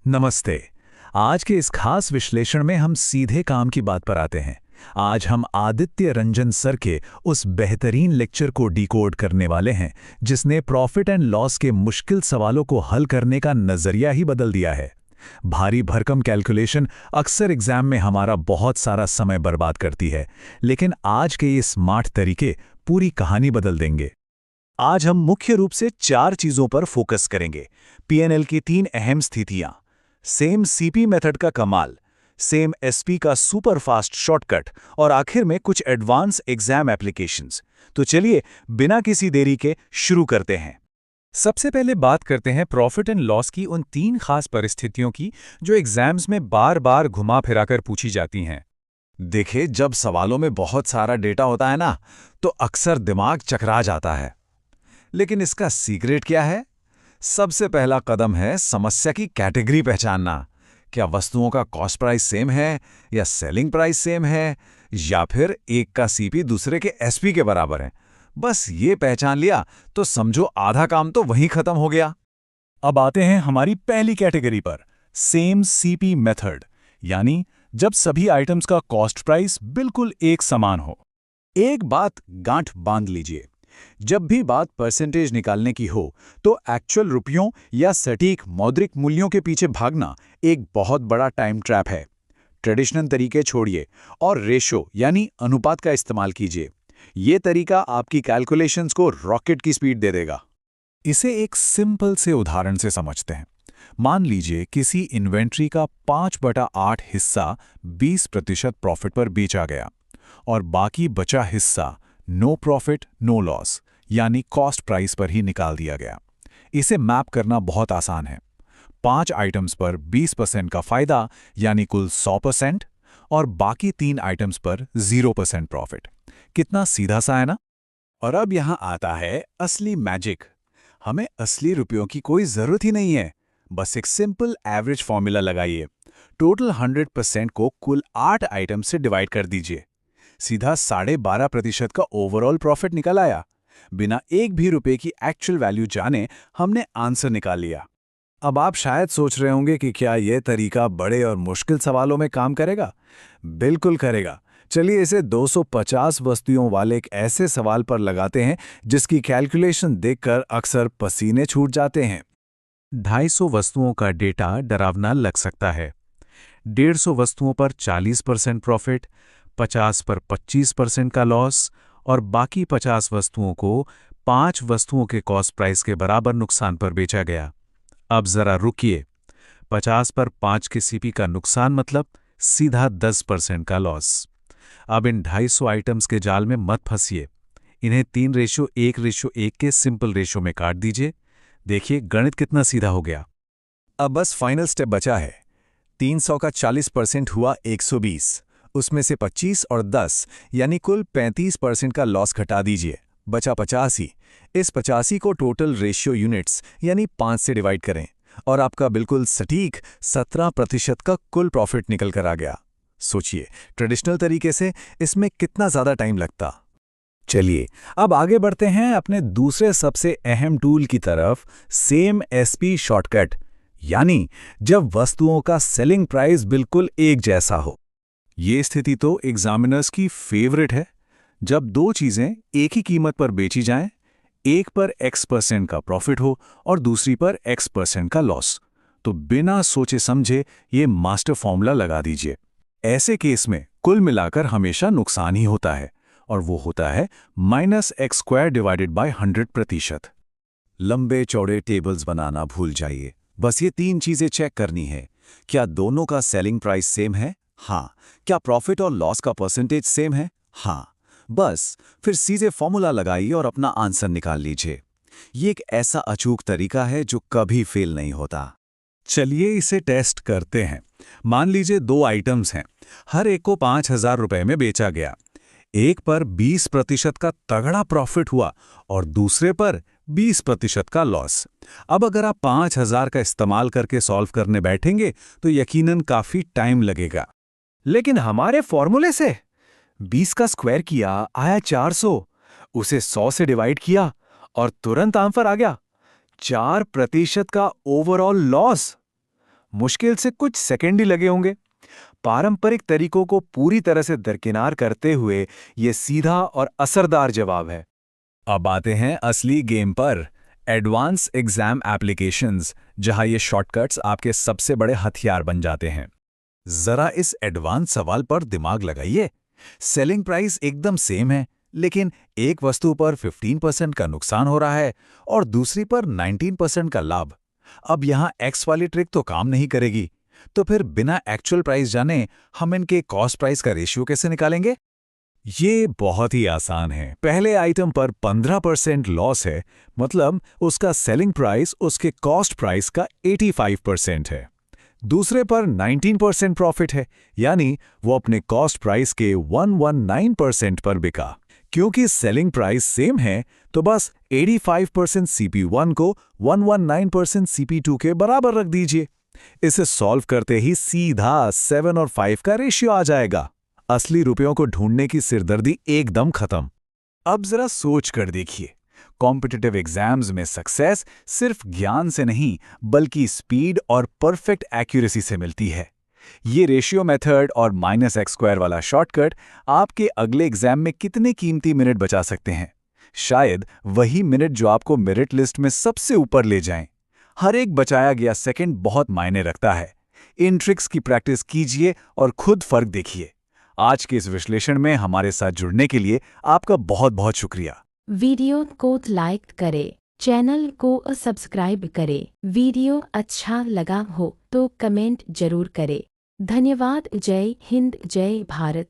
नमस्ते। आज के इस खास विश्लेषण में हम सीधे काम की बात पर आते हैं। आज हम आदित्य रंजन सर के उस बेहतरीन लेक्चर को डिकोड करने वाले हैं जिसने प्रॉफिट एंड लॉस के मुश्किल सवालों को हल करने का नजरिया ही बदल दिया है। भारी भरकम कैलकुलेशन अक्सर एग्जाम में हमारा बहुत सारा समय बर्बाद करती है, लेकिन आज के ये स्मार्ट तरीके पूरी कहानी बदल देंगे। आज हम मुख्य रूप से 4 चीजों पर फोकस करेंगे। पीएनएल की 3 अहम स्थितियां, सेम सीपी मेथड का कमाल, सेम एसपी का सुपर फास्ट शॉर्टकट और आखिर में कुछ एडवांस एग्जाम एप्लीकेशंस। तो चलिए बिना किसी देरी के शुरू करते हैं। सबसे पहले बात करते हैं प्रॉफिट एंड लॉस की उन 3 खास परिस्थितियों की जो एग्जाम्स में बार बार घुमा फिराकर पूछी जाती हैं। देखिए, जब सवालों में बहुत सारा डेटा होता है ना, तो अक्सर दिमाग चकरा जाता है। लेकिन इसका सीक्रेट क्या है? सबसे पहला कदम है समस्या की कैटेगरी पहचानना। क्या वस्तुओं का कॉस्ट प्राइस सेम है, या सेलिंग प्राइस सेम है, या फिर एक का सीपी दूसरे के एसपी के बराबर है? बस ये पहचान लिया तो समझो आधा काम तो वहीं खत्म हो गया। अब आते हैं हमारी पहली कैटेगरी पर, सेम सीपी मेथड, यानी जब सभी आइटम्स का कॉस्ट प्राइस बिल्कुल एक समान हो। एक बात गांठ बांध लीजिए, जब भी बात परसेंटेज निकालने की हो तो एक्चुअल रुपयों या सटीक मौद्रिक मूल्यों के पीछे भागना एक बहुत बड़ा टाइम ट्रैप है। ट्रेडिशनल तरीके छोड़िए और रेशो यानी अनुपात का इस्तेमाल कीजिए। ये तरीका आपकी कैलकुलेशंस को रॉकेट की स्पीड दे देगा। इसे एक सिंपल से उदाहरण से समझते हैं। मान लीजिए किसी इन्वेंट्री का 5/8 हिस्सा 20% प्रॉफिट पर बेचा गया और बाकी बचा हिस्सा नो प्रॉफिट नो लॉस यानी कॉस्ट प्राइस पर ही निकाल दिया गया। इसे मैप करना बहुत आसान है। 5 आइटम्स पर 20% का फायदा यानी कुल 100% और बाकी 3 आइटम्स पर 0% प्रॉफिट। कितना सीधा सा है ना? और अब यहां आता है असली मैजिक। हमें असली रुपयों की कोई जरूरत ही नहीं है। बस एक सिंपल एवरेज फॉर्मूला लगाइए। टोटल 100% को कुल 8 आइटम से डिवाइड कर दीजिए। सीधा 12.5% का ओवरऑल प्रॉफिट निकल आया। बिना एक भी रुपए की एक्चुअल वैल्यू जाने हमने आंसर निकाल लिया। अब आप शायद सोच रहे होंगे कि क्या यह तरीका बड़े और मुश्किल सवालों में काम करेगा? बिल्कुल करेगा। चलिए इसे 250 वस्तुओं वाले एक ऐसे सवाल पर लगाते हैं जिसकी कैलकुलेशन देखकर अक्सर पसीने छूट जाते हैं। 250 वस्तुओं का डेटा डरावना लग सकता है। 150 वस्तुओं पर 40% प्रॉफिट, 50 पर 25% का लॉस और बाकी 50 वस्तुओं को 5 वस्तुओं के कॉस्ट प्राइस के बराबर नुकसान पर बेचा गया। अब जरा रुकिए, 50 पर 5 के सीपी का नुकसान मतलब सीधा 10% का लॉस। अब इन 250 आइटम्स के जाल में मत फंसिए। इन्हें 3:1:1 के सिंपल रेशो में काट दीजिए। देखिए गणित कितना सीधा हो गया। अब बस फाइनल स्टेप बचा है। 300 का 40% हुआ 120, उसमें से 25 और 10 यानी कुल 35% का लॉस घटा दीजिए, बचा 85। इस 85 को टोटल रेशियो यूनिट्स यानी 5 से डिवाइड करें और आपका बिल्कुल सटीक 17% का कुल प्रॉफिट निकल कर आ गया। सोचिए, ट्रेडिशनल तरीके से इसमें कितना ज़्यादा टाइम लगता। चलिए अब आगे बढ़ते हैं अपने दूसरे सबसे अहम टूल की तरफ, सेम एसपी शॉर्टकट, यानी जब वस्तुओं का सेलिंग प्राइस बिल्कुल एक जैसा हो। ये स्थिति तो एग्जामिनर्स की फेवरेट है। जब 2 चीजें एक ही कीमत पर बेची जाएं, एक पर X% का प्रॉफिट हो और दूसरी पर X% का लॉस, तो बिना सोचे समझे ये मास्टर फॉर्मूला लगा दीजिए। ऐसे केस में कुल मिलाकर हमेशा नुकसान ही होता है और वो होता है -x² डिवाइडेड बाय 100%। लंबे चौड़े टेबल्स बनाना भूल जाइए। बस ये 3 चीजें चेक करनी है। क्या दोनों का सेलिंग प्राइस सेम है? हाँ। क्या प्रॉफिट और लॉस का परसेंटेज सेम है? हाँ। बस फिर सीधे फॉर्मूला लगाइए और अपना आंसर निकाल लीजिए। ये एक ऐसा अचूक तरीका है जो कभी फेल नहीं होता। चलिए इसे टेस्ट करते हैं। मान लीजिए 2 आइटम्स हैं, हर एक को 5,000 रुपए में बेचा गया। एक पर 20% का तगड़ा प्रॉफिट हुआ और दूसरे पर 20% का लॉस। अब अगर आप 5,000 का इस्तेमाल करके सॉल्व करने बैठेंगे तो यकीनन काफी टाइम लगेगा। लेकिन हमारे फॉर्मूले से 20 का स्क्वायर किया आया 400, उसे 100 से डिवाइड किया और तुरंत आंसर आ गया 4% का ओवरऑल लॉस। मुश्किल से कुछ सेकंड ही लगे होंगे। पारंपरिक तरीकों को पूरी तरह से दरकिनार करते हुए ये सीधा और असरदार जवाब है। अब आते हैं असली गेम पर, एडवांस एग्जाम एप्लीकेशंस, जहां ये शॉर्टकट्स आपके सबसे बड़े हथियार बन जाते हैं। जरा इस एडवांस सवाल पर दिमाग लगाइए। सेलिंग प्राइस एकदम सेम है, लेकिन एक वस्तु पर 15% का नुकसान हो रहा है और दूसरी पर 19% का लाभ। अब यहां एक्स वाली ट्रिक तो काम नहीं करेगी, तो फिर बिना एक्चुअल प्राइस जाने हम इनके कॉस्ट प्राइस का रेशियो कैसे निकालेंगे? ये बहुत ही आसान है। पहले आइटम पर 15% लॉस है, मतलब उसका सेलिंग प्राइस उसके कॉस्ट प्राइस का 85% है। दूसरे पर 19% प्रॉफिट है, यानी वो अपने कॉस्ट प्राइस के 119% पर बिका। क्योंकि सेलिंग प्राइस सेम है, तो बस 85% CP1 को 119% CP2 के बराबर रख दीजिए। इसे सॉल्व करते ही सीधा 7 और 5 का रेशियो आ जाएगा। असली रुपयों को ढूंढने की सिरदर्दी एकदम खत्म। अब जरा सोच कर देखिए, कॉम्पिटिटिव एग्जाम्स में सक्सेस सिर्फ ज्ञान से नहीं बल्कि स्पीड और परफेक्ट एक्यूरेसी से मिलती है। ये रेशियो मेथड और -x² वाला शॉर्टकट आपके अगले एग्जाम में कितने कीमती मिनट बचा सकते हैं। शायद वही मिनट जो आपको मेरिट लिस्ट में सबसे ऊपर ले जाएं। हर एक बचाया गया सेकंड बहुत मायने रखता है। इन ट्रिक्स की प्रैक्टिस कीजिए और खुद फर्क देखिए। आज के इस विश्लेषण में हमारे साथ जुड़ने के लिए आपका बहुत बहुत शुक्रिया। वीडियो को लाइक करें, चैनल को सब्सक्राइब करें। वीडियो अच्छा लगा हो तो कमेंट जरूर करें। धन्यवाद। जय हिंद, जय भारत।